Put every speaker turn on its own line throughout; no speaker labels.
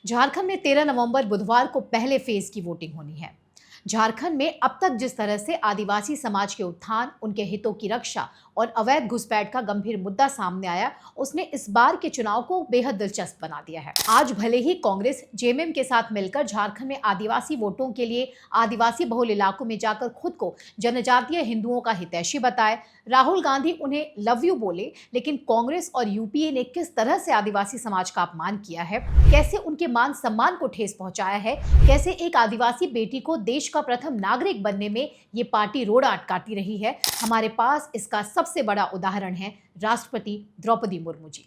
झारखंड में 13 नवंबर बुधवार को पहले फेज की वोटिंग होनी है। झारखंड में अब तक जिस तरह से आदिवासी समाज के उत्थान, उनके हितों की रक्षा और अवैध घुसपैठ का गंभीर मुद्दा सामने आया, उसने इस बार के चुनाव को बेहद दिलचस्प बना दिया है। आज भले ही कांग्रेस जेएमएम के साथ मिलकर झारखंड में आदिवासी वोटों के लिए आदिवासी बहुल इलाकों में जाकर खुद को जनजातीय हिंदुओं का हितैषी बताए, राहुल गांधी उन्हें लव यू बोले, लेकिन कांग्रेस और यूपीए ने किस तरह से आदिवासी समाज का अपमान किया है, कैसे उनके मान सम्मान को ठेस पहुंचाया है, कैसे एक आदिवासी बेटी को देश का प्रथम नागरिक बनने में ये पार्टी रोड़ा अटकाती रही है, हमारे पास इसका सबसे बड़ा उदाहरण है राष्ट्रपति द्रौपदी मुर्मू जी।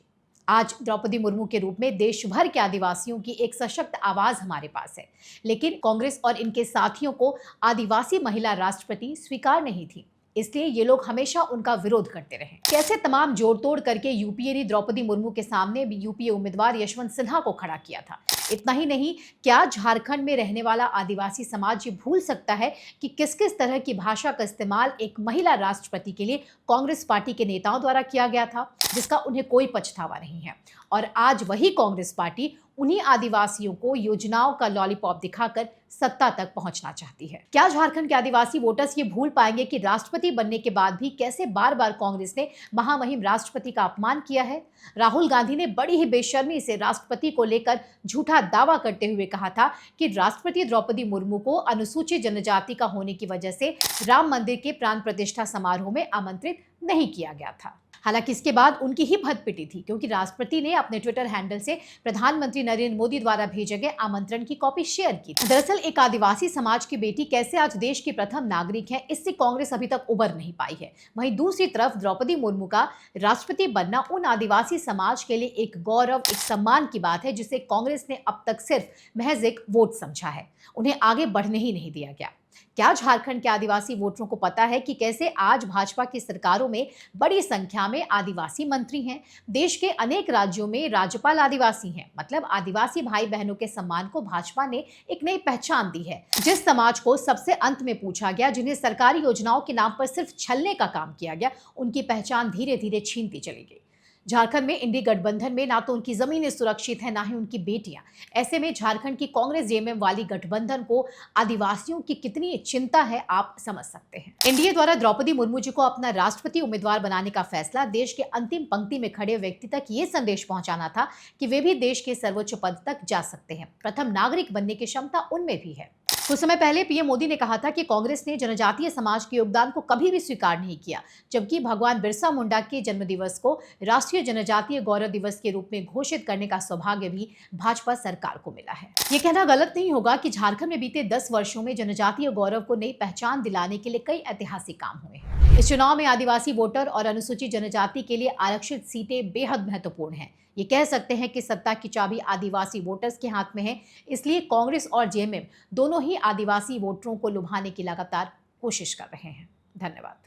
आज द्रौपदी मुर्मू के रूप में देश भर के आदिवासियों की एक सशक्त आवाज हमारे पास है, लेकिन कांग्रेस और इनके साथियों को आदिवासी महिला राष्ट्रपति स्वीकार नहीं थी, इसलिए ये लोग हमेशा उनका विरोध करते रहे। कैसे तमाम जोड़ तोड़ करके यूपीए ने द्रौपदी मुर्मू के सामने यूपीए उम्मीदवार यशवंत सिन्हा को खड़ा किया था। इतना ही नहीं, क्या झारखंड में रहने वाला आदिवासी समाज ये भूल सकता है कि किस किस तरह की भाषा का इस्तेमाल एक महिला राष्ट्रपति के लिए कांग्रेस पार्टी के नेताओं द्वारा किया गया था, जिसका उन्हें कोई पछतावा नहीं है। और आज वही कांग्रेस पार्टी उन्हीं आदिवासियों को योजनाओं का लॉलीपॉप दिखाकर सत्ता तक पहुंचना चाहती है। क्या झारखंड के आदिवासी वोटर्स ये भूल पाएंगे कि राष्ट्रपति बनने के बाद भी कैसे बार बार कांग्रेस ने महामहिम राष्ट्रपति का अपमान किया है? राहुल गांधी ने बड़ी ही बेशर्मी से राष्ट्रपति को लेकर झूठा दावा करते हुए कहा था कि राष्ट्रपति द्रौपदी मुर्मू को अनुसूचित जनजाति का होने की वजह से राम मंदिर के प्राण प्रतिष्ठा समारोह में आमंत्रित नहीं किया गया था। हालांकि इसके बाद उनकी ही भद पिटी थी, क्योंकि राष्ट्रपति ने अपने ट्विटर हैंडल से प्रधानमंत्री नरेंद्र मोदी द्वारा भेजे गए आमंत्रण की कॉपी शेयर की। दरअसल एक आदिवासी समाज की बेटी कैसे आज देश की प्रथम नागरिक है, इससे कांग्रेस अभी तक उबर नहीं पाई है। वहीं दूसरी तरफ द्रौपदी मुर्मू का राष्ट्रपति बनना उन आदिवासी समाज के लिए एक गौरव, एक सम्मान की बात है, जिसे कांग्रेस ने अब तक सिर्फ महज एक वोट समझा है, उन्हें आगे बढ़ने ही नहीं दिया गया। क्या झारखंड के आदिवासी वोटरों को पता है कि कैसे आज भाजपा की सरकारों में बड़ी संख्या में आदिवासी मंत्री हैं? देश के अनेक राज्यों में राज्यपाल आदिवासी हैं। मतलब आदिवासी भाई बहनों के सम्मान को भाजपा ने एक नई पहचान दी है। जिस समाज को सबसे अंत में पूछा गया, जिन्हें सरकारी योजनाओं के नाम पर सिर्फ छलने का काम किया गया, उनकी पहचान धीरे धीरे छीनती चली गई। झारखंड में इंडी गठबंधन में ना तो उनकी जमीनें सुरक्षित है, ना ही उनकी बेटियां। ऐसे में झारखंड की कांग्रेस जेएमएम वाली गठबंधन को आदिवासियों की कितनी चिंता है, आप समझ सकते हैं। एनडीए द्वारा द्रौपदी मुर्मू जी को अपना राष्ट्रपति उम्मीदवार बनाने का फैसला देश के अंतिम पंक्ति में खड़े व्यक्ति तक ये संदेश पहुंचाना था कि वे भी देश के सर्वोच्च पद तक जा सकते हैं। प्रथम नागरिक बनने की क्षमता उनमें भी है। कुछ समय पहले पीएम मोदी ने कहा था कि कांग्रेस ने जनजातीय समाज के योगदान को कभी भी स्वीकार नहीं किया, जबकि भगवान बिरसा मुंडा के जन्मदिवस को राष्ट्रीय जनजातीय गौरव दिवस के रूप में घोषित करने का सौभाग्य भी भाजपा सरकार को मिला है। ये कहना गलत नहीं होगा कि झारखंड में बीते 10 वर्षों में जनजातीय गौरव को नई पहचान दिलाने के लिए कई ऐतिहासिक काम हुए हैं। इस चुनाव में आदिवासी वोटर और अनुसूचित जनजाति के लिए आरक्षित सीटें बेहद महत्वपूर्ण हैं। ये कह सकते हैं कि सत्ता की चाबी आदिवासी वोटर्स के हाथ में है, इसलिए कांग्रेस और जेएमएम दोनों ही आदिवासी वोटरों को लुभाने की लगातार कोशिश कर रहे हैं। धन्यवाद।